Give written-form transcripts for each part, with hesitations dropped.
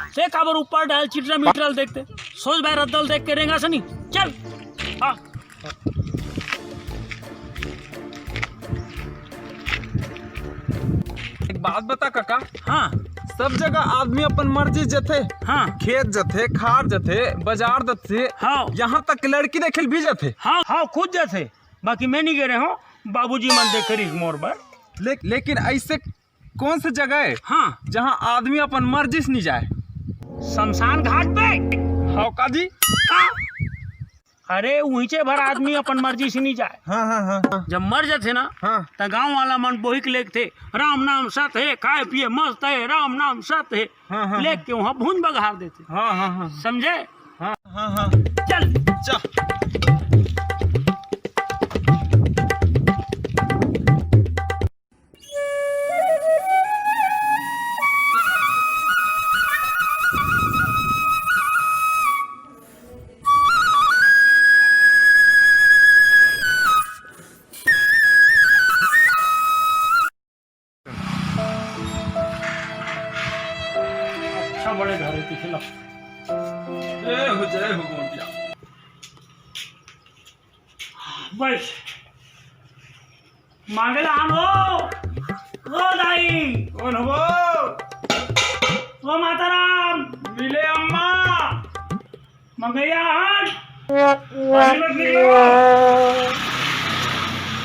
से काबर ऊपर डाल चिटरा मिटरल देखते सोच भाई रद्दल देख के रेंगा सनी चल। हाँ एक बात बता काका। हाँ सब जगह आदमी अपन मर्जी जथे। हाँ खेत जथे, खार जथे, बाजार जथे, हाँ यहाँ तक लड़की देखे भी जथे। हाँ हाँ खुद जाते बाकी मैं नहीं कह रहे हो बाबूजी मन देख कर इस मोड़ पर। लेकिन ऐसे कौन सी जगह है हाँ जहाँ आदमी अपन मर्जी से नहीं जाए? शमशान घाट पे। हाँ काजी। हाँ। अरे ऊंचे भर आदमी अपन मर्जी से नहीं जाए। हाँ हाँ हाँ जब मर जाते ना हाँ तो गांव वाला मन बोहिक लेक थे राम नाम सत है खाए पिए मस्त है राम नाम सत है। हाँ हाँ लेक के वहाँ भून बघार देते। हाँ हाँ हाँ समझे? हाँ हाँ हाँ चल चल। अच्छा बड़े घर है पीछे लो। जय हो गोंडिया। बस मांगला आनो ओ दाई कौन हो? ओ माताराम मिले अम्मा। मंगैया हट पानी मत गिरो।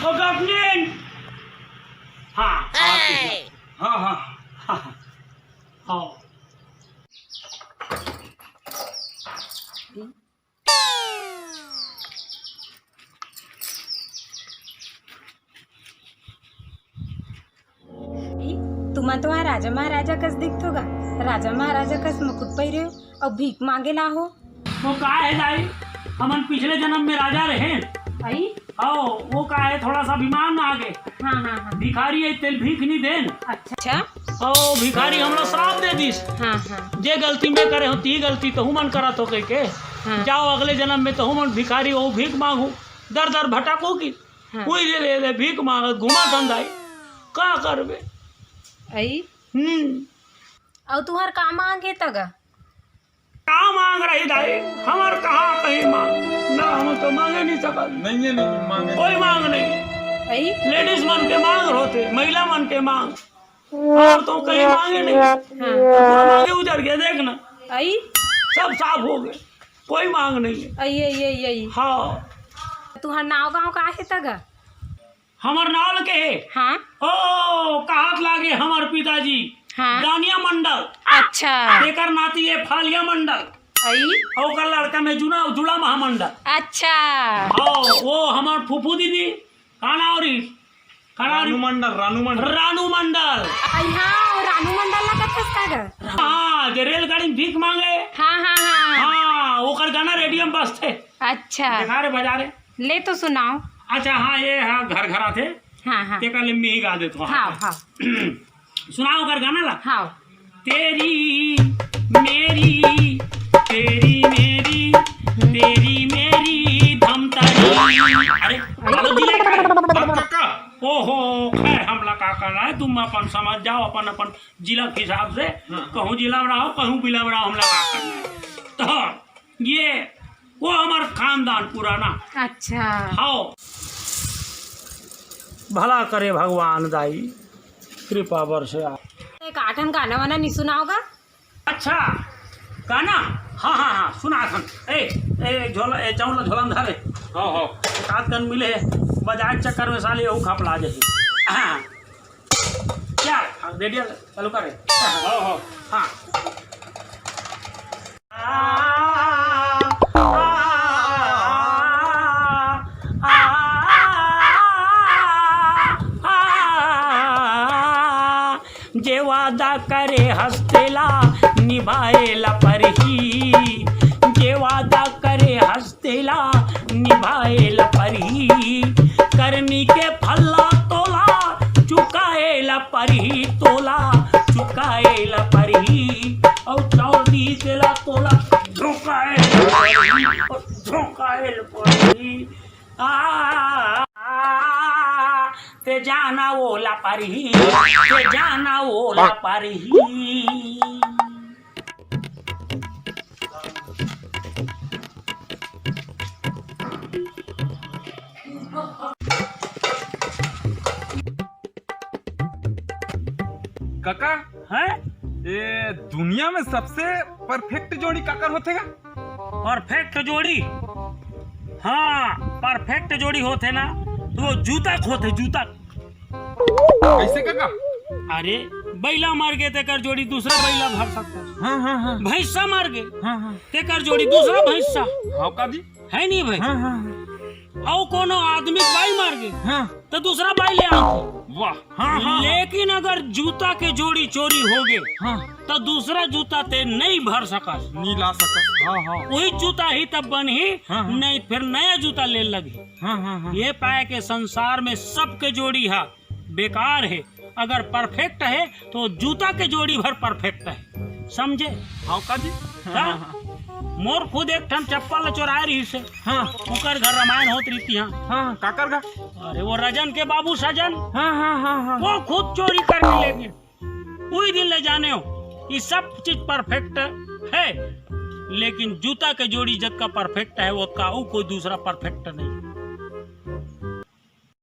ओ गफनीन हाँ हाँ हाँ हाँ हाँ तुम्हा तो राजा महाराजा कस दिखतो गा। राजा महाराजा कस मुकुट पहिरे हो और भीख मांगे ला हो। वो का है दाई हमन पिछले जन्म में राजा रहे आई आओ वो का है थोड़ा सा अभिमान आगे हाँ हाँ हाँ भिखारी है तेल भीख नहीं देन। अच्छा ओ भिखारी हमरा श्राप दे दिस हाँ हाँ जे गलती में करे हो ती गलती तो मन करा तो कह के हाँ। जाओ अगले जन्म में तो मन भिखारी हो भीख मांगू दर दर भटको की हाँ। कोई ले भीख मांगत घुमा धंधाई का करबे। आई और तुहार का मांगे तगा का मांग रही दाई हमार कहाँ कहीं मांग ना हम तो मांगे नहीं सकत। नहीं मांगे। कोई मांग नहीं आई लेडीज मन के मांग होते महिला मन के मांग और तो कहीं मांगे नहीं। हाँ पूरा मांगे उजड़ गया देखना आई सब साफ हो गए कोई मांग नहीं है। आई आई आई आई हाँ तुहार नाव गाँव का है तगा हमार नाल के है हाँ ओ कहात लागे हमार पिताजी हाँ दानिया मंडल अच्छा एकर नाती है फालिया मंडल आई और ओकर लड़का में जुड़ा महामंडल। अच्छा ओ वो हमार फूफू दीदी कानावरी रानू मंडल रानू मंडल। आई हाँ और रानू मंडल ना कथस तगा हाँ जे रेलगाड़ी में भीख मांगे हाँ हाँ हाँ हाँ ओकर गाना रेडियम बजते अच्छा देखा रे बजा रे। ले तो सुनाओ। अच्छा हाँ ये हाँ घर घर आते हाँ हाँ तेका लिम्मी ही गा देते हाँ हाँ सुनाओ कर गाना ला। हाँ तेरी मेरी तेरी मेरी तेरी मेरी धमतरी। अरे हेलो दिले काका। ओहो खैर हमला का करना है तुम अपन समझ जाओ अपन अपन जिला के हिसाब से कहूँ जिला में रहो कहूँ बिला में रहो हमला का करना है। तो ये वो हमारा खानदान पुराना। अच्छा हाँ भला करे भगवान दाई कृपा वर्षे। एक आठन गाना वाना नहीं सुना होगा। अच्छा गाना हाँ हाँ हाँ सुना खन ए झोला चावला झोला में धारे हाँ हाँ सात गन मिले बजाय चक्कर में साले यहू खपला जाए। हाँ क्या रेडियो चालू करे हाँ हाँ हाँ जे वादा करे हस्तेला निभाएला परही जे वादा करे हस्तेला निभाएला परही करनी के फल्ला तोला चुकाएला परही तोला चुकाएला परही और चौदी तेला तोला झुकाएला परही झुकाएला परही। ते जाना ओला पारी, ते जाना ओला पारी। काका है ये दुनिया में सबसे परफेक्ट जोड़ी काकर होते का? परफेक्ट जोड़ी, हाँ परफेक्ट जोड़ी होते ना तो वो जूता खोते जूता। कैसे काका? अरे बैला मार के तेकर जोड़ी दूसरा बैला भर सकता, हाँ हाँ हाँ भैंसा मार के हाँ हाँ तेकर जोड़ी दूसरा भैंसा हाँ काजी है नहीं भाई। हाँ हाँ और कोनो आदमी बाई मार के हाँ तो दूसरा बाई ले आओ। वाह हाँ हाँ लेकिन अगर जूता के जोड़ी चोरी हो गए हाँ तो दूसरा जूता ते नहीं भर सका, नहीं ला सका। हाँ हाँ वही जूता ही तब बन ही हाँ, हाँ। नहीं फिर नया जूता ले लगे। हाँ हाँ हाँ ये पाए के संसार में सबके जोड़ी है बेकार है, अगर परफेक्ट है तो जूता के जोड़ी भर परफेक्ट है, समझे? हाँ काजी हाँ? मोर खुद एक ठन चप्पल चोराए रही से, हाँ उकर घर रामायण होत रही थी। हाँ हाँ काकर का? अरे वो रजन के बाबू सजन हाँ हाँ हाँ हाँ वो खुद चोरी करके ले गए। वही दिन ले जाने हो ये सब चीज परफेक्ट है, लेकिन जूता के जोड़ी जब का परफेक्ट है वो का कोई दूसरा परफेक्ट नहीं।